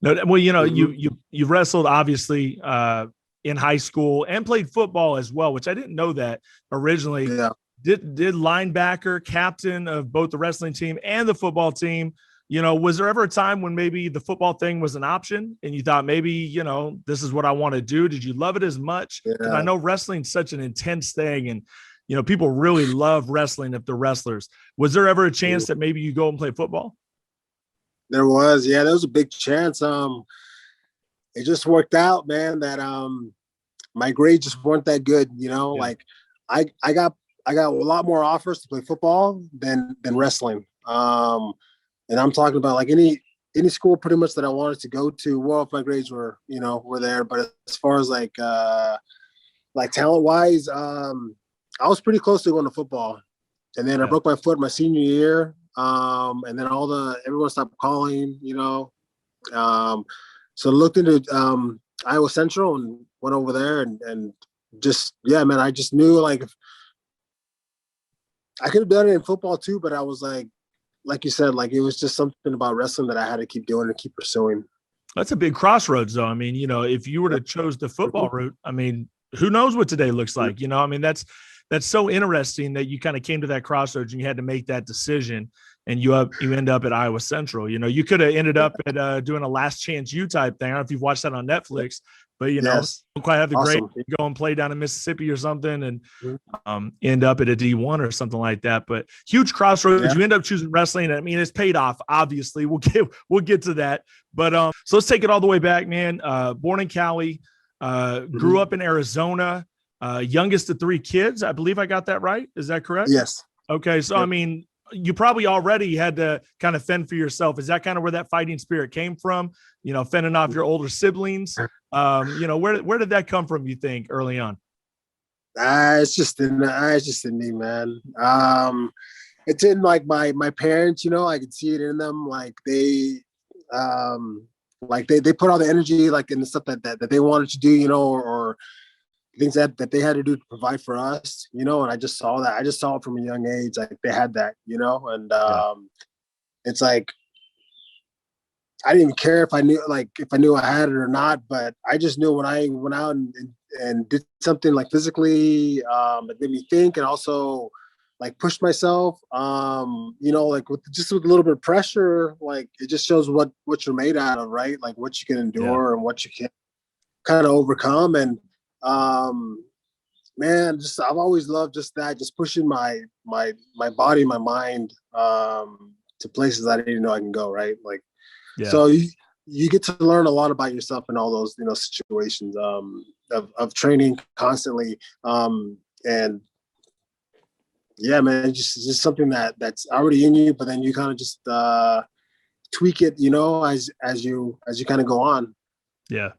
No, well, you wrestled obviously in high school and played football as well, which I didn't know that originally. Yeah. Did linebacker, captain of both the wrestling team and the football team. Was there ever a time when maybe the football thing was an option and you thought maybe, this is what I want to do? Did you love it as much? Because I Yeah. know wrestling's such an intense thing and, people really love wrestling if they're wrestlers. Was there ever a chance that maybe you go and play football? There was, yeah, there was a big chance. It just worked out, man, that my grades just weren't that good, like I got a lot more offers to play football than wrestling. And I'm talking about like any school pretty much that I wanted to go to. Well, if my grades were there, but as far as like talent wise, I was pretty close to going to football, and then I broke my foot my senior year. And then everyone stopped calling, so looked into Iowa Central and went over there and just, yeah, man, I just knew like I could have done it in football too, but I was like you said, like it was just something about wrestling that I had to keep doing and keep pursuing. That's a big crossroads though. I mean, if you were to chose the football route, I mean, who knows what today looks like, I mean, that's so interesting that you kind of came to that crossroads and you had to make that decision and you end up at Iowa Central. You could have ended up at doing a Last Chance U type thing. I don't know if you've watched that on Netflix, but don't quite have the grade. You go and play down in Mississippi or something and end up at a D1 or something like that. But huge crossroads. Yeah. You end up choosing wrestling. I mean, it's paid off. Obviously, we'll get to that. But so let's take it all the way back, man. Born in Cali, grew up in Arizona. Youngest of 3 kids. I believe I got that right. Is that correct? Yes. Okay. So, I mean, you probably already had to kind of fend for yourself. Is that kind of where that fighting spirit came from? Fending off your older siblings. Where did that come from, you think, early on? It's just in me, man. It's in like my parents, I could see it in them. Like they put all the energy like in the stuff that they wanted to do, or things that they had to do to provide for us, and I just saw that. I just saw it from a young age. Like they had that, and it's like, I didn't even care if I knew I had it or not, but I just knew when I went out and did something like physically, it made me think and also like pushed myself, like with a little bit of pressure, like it just shows what you're made out of, right? Like what you can endure and what you can kind of overcome. And man, I've always loved just that, just pushing my body, my mind to places I didn't know I can go, right? Like, so you get to learn a lot about yourself in all those situations of training constantly, and yeah, man, just something that's already in you, but then you kind of just tweak it, as you kind of go on. Yeah.